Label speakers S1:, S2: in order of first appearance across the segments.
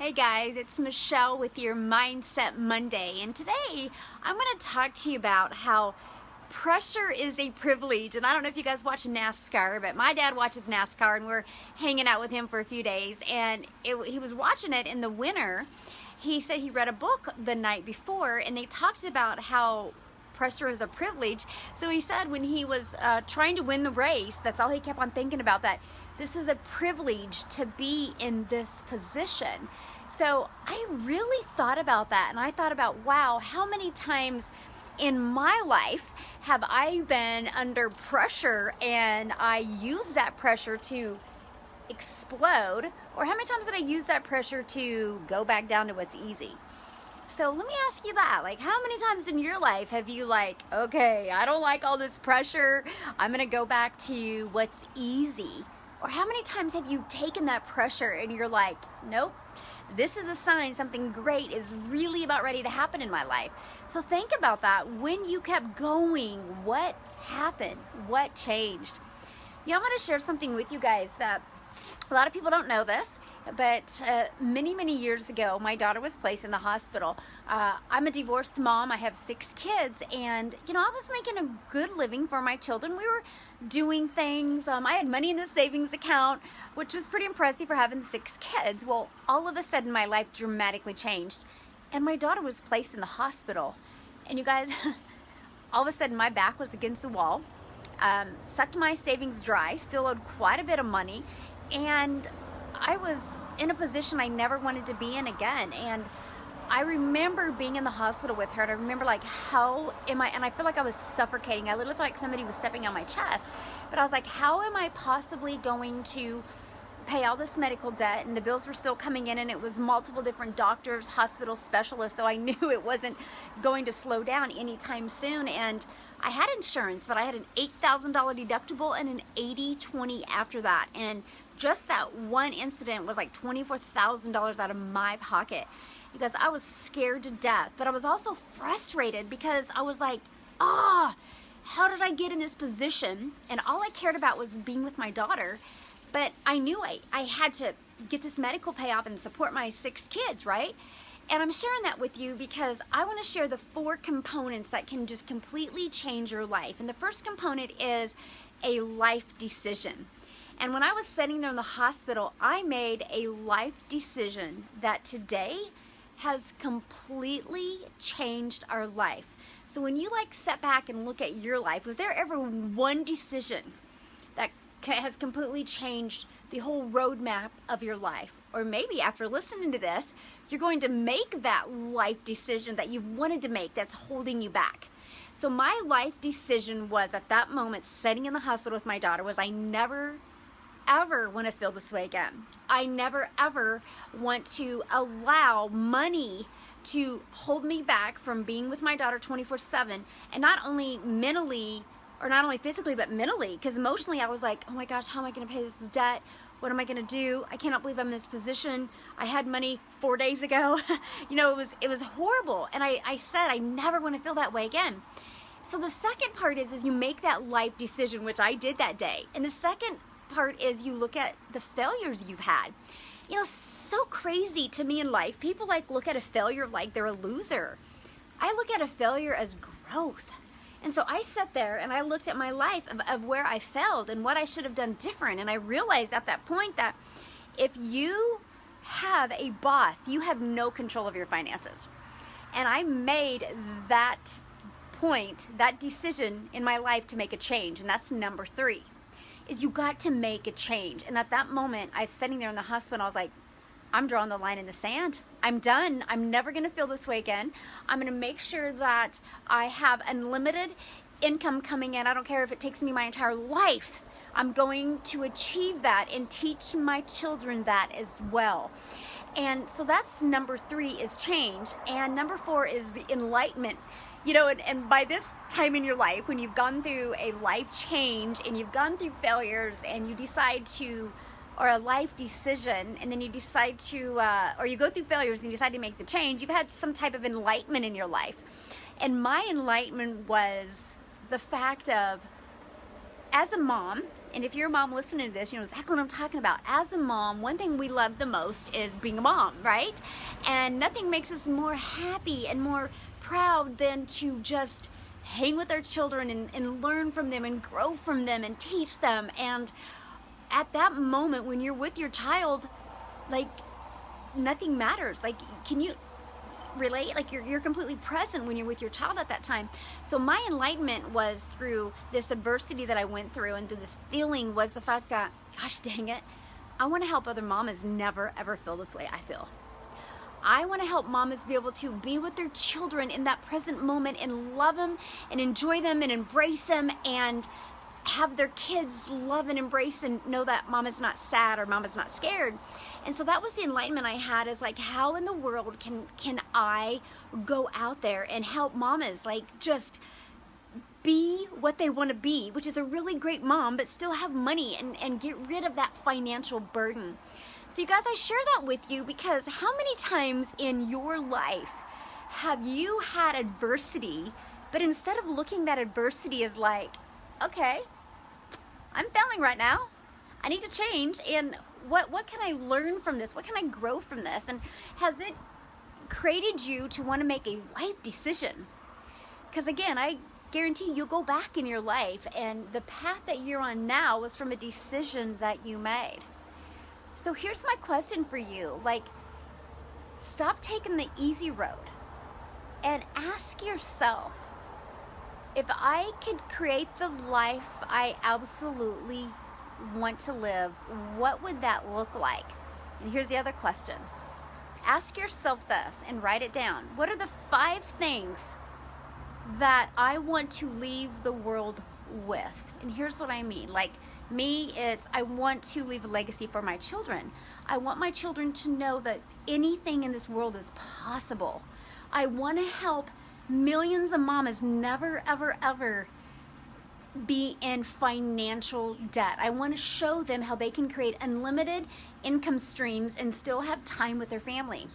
S1: Hey guys, it's Michelle with your Mindset Monday, and today I'm going to talk to you about how pressure is a privilege. And I don't know if you guys watch NASCAR, but my dad watches NASCAR and we're hanging out with him for a few days, and he was watching it in the winter. He said he read a book the night before and they talked about how pressure is a privilege. So he said when he was trying to win the race, that's all he kept on thinking about, that this is a privilege to be in this position. So I really thought about that, and I thought about, wow, how many times in my life have I been under pressure and I use that pressure to explode, or how many times did I use that pressure to go back down to what's easy? So let me ask you that, like, how many times in your life have you okay, I don't like all this pressure, I'm gonna go back to what's easy? Or how many times have you taken that pressure and you're like, nope, this is a sign something great is really about ready to happen in my life? So think about that. When you kept going, what happened? What changed? Yeah, I'm going to share something with you guys that a lot of people don't know this, but many years ago, my daughter was placed in the hospital. I'm a divorced mom. I have 6 kids, and I was making a good living for my children. We were doing things. I had money in the savings account, which was pretty impressive for having 6 kids. Well, all of a sudden, my life dramatically changed, and my daughter was placed in the hospital. And you guys, all of a sudden, my back was against the wall, sucked my savings dry, still owed quite a bit of money, and I was in a position I never wanted to be in again. And I remember being in the hospital with her, and I remember how am I, and I feel like I was suffocating. I literally felt like somebody was stepping on my chest. But I was like, how am I possibly going to pay all this medical debt? And the bills were still coming in, and it was multiple different doctors, hospital specialists, so I knew it wasn't going to slow down anytime soon. And I had insurance, but I had an $8,000 deductible and an 80/20 after that. And just that one incident was like $24,000 out of my pocket, because I was scared to death. But I was also frustrated because I was like, how did I get in this position? And all I cared about was being with my daughter. But I knew I had to get this medical payoff and support my 6 kids, right? And I'm sharing that with you because I want to share the 4 components that can just completely change your life. And the first component is a life decision. And when I was sitting there in the hospital, I made a life decision that today has completely changed our life. So when you step back and look at your life, was there ever one decision that has completely changed the whole roadmap of your life? Or maybe after listening to this, you're going to make that life decision that you've wanted to make that's holding you back. So my life decision was, at that moment, sitting in the hospital with my daughter, was I never ever want to feel this way again. I never ever want to allow money to hold me back from being with my daughter 24/7, and not only mentally, or not only physically, but mentally, because emotionally I was like, oh my gosh, how am I going to pay this debt? What am I going to do? I cannot believe I'm in this position. I had money 4 days ago. It was horrible. And I said, I never want to feel that way again. So the second part is you make that life decision, which I did that day. And the second part is you look at the failures you've had. So crazy to me in life. People look at a failure like they're a loser. I look at a failure as growth. And so I sat there and I looked at my life of where I failed and what I should have done different. And I realized at that point that if you have a boss, you have no control of your finances. And I made that point, that decision in my life to make a change. And that's number 3, is you got to make a change. And at that moment, I was sitting there in the hospital, I was like, I'm drawing the line in the sand. I'm done. I'm never going to feel this way again. I'm going to make sure that I have unlimited income coming in. I don't care if it takes me my entire life. I'm going to achieve that and teach my children that as well. And so that's number 3, is change. And number 4 is the enlightenment. And by this time in your life, when you've gone through a life change and you've gone through failures and you decide to, or a life decision, and then you decide to, or you go through failures and you decide to make the change, you've had some type of enlightenment in your life. And my enlightenment was the fact of, as a mom, And if you're a mom listening to this, you know exactly what I'm talking about. As a mom, one thing we love the most is being a mom, right? And nothing makes us more happy and more proud than to just hang with our children and learn from them and grow from them and teach them. And at that moment when you're with your child, like, nothing matters. Like, can you relate? Like, you're completely present when you're with your child at that time. So my enlightenment was through this adversity that I went through, and through this feeling was the fact that, gosh dang it, I want to help other mamas never ever feel this way I feel. I want to help mamas be able to be with their children in that present moment and love them and enjoy them and embrace them, and have their kids love and embrace and know that mama's not sad or mama's not scared. And so that was the enlightenment I had, is like, how in the world can I go out there and help mamas, like, just be what they want to be, which is a really great mom, but still have money and get rid of that financial burden. So you guys, I share that with you because how many times in your life have you had adversity, but instead of looking at adversity as like, okay, I'm failing right now, I need to change, and what can I learn from this? What can I grow from this? And has it created you to want to make a life decision? Because again, I guarantee you'll go back in your life, and the path that you're on now was from a decision that you made. So here's my question for you. Like, stop taking the easy road and ask yourself, if I could create the life I absolutely want to live, what would that look like? And here's the other question. Ask yourself this and write it down. What are the 5 things that I want to leave the world with? And here's what I mean. Like, me, it's I want to leave a legacy for my children. I want my children to know that anything in this world is possible. I want to help millions of mamas never, ever, ever be in financial debt. I want to show them how they can create unlimited income streams and still have time with their family.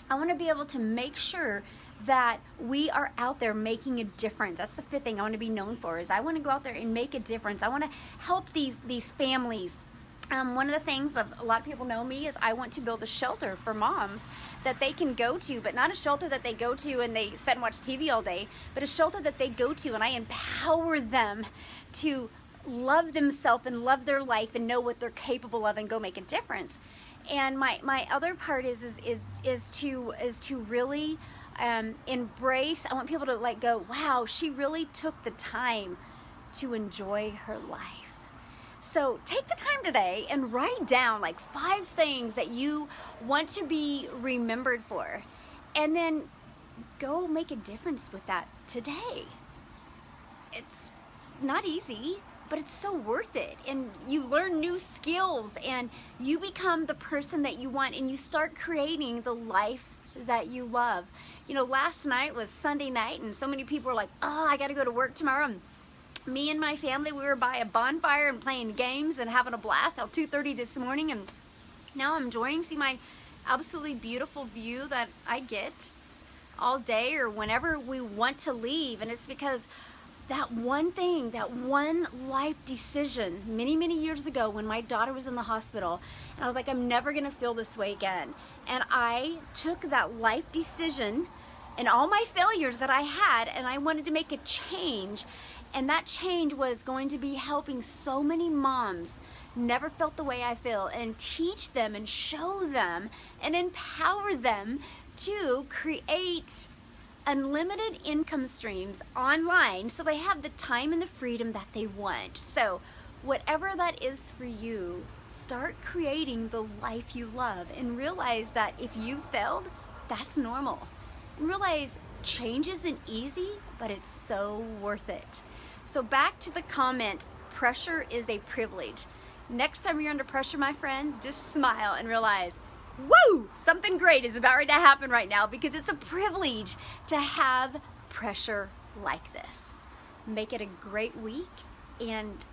S1: I want to be able to make sure that we are out there making a difference. That's the 5th thing I want to be known for, is I want to go out there and make a difference. I want to help these families. One of the things that a lot of people know me is I want to build a shelter for moms that they can go to, but not a shelter that they go to and they sit and watch TV all day, but a shelter that they go to and I empower them to love themselves and love their life and know what they're capable of and go make a difference. And my other part is to really embrace. I want people to like go, wow, she really took the time to enjoy her life. So take the time today and write down like 5 things that you want to be remembered for, and then go make a difference with that today. It's not easy, but it's so worth it. And you learn new skills and you become the person that you want, and you start creating the life that you love. You know, last night was Sunday night and so many people were like, oh, I got to go to work tomorrow. And me and my family, we were by a bonfire and playing games and having a blast till 2:30 this morning, and now I'm enjoying see my absolutely beautiful view that I get all day or whenever we want to leave. And it's because that one thing, that one life decision many years ago when my daughter was in the hospital, and I was like, I'm never gonna feel this way again. And I took that life decision and all my failures that I had, and I wanted to make a change. And that change was going to be helping so many moms never felt the way I feel, and teach them and show them and empower them to create unlimited income streams online so they have the time and the freedom that they want. So whatever that is for you, start creating the life you love, and realize that if you failed, that's normal. And realize change isn't easy, but it's so worth it. So back to the comment, pressure is a privilege. Next time you're under pressure, my friends, just smile and realize, woo, something great is about ready to happen right now, because it's a privilege to have pressure like this. Make it a great week, and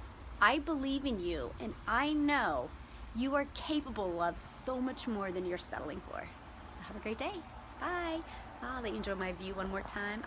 S1: I believe in you, and I know you are capable of so much more than you're settling for. So have a great day. Bye. I'll let you enjoy my view one more time.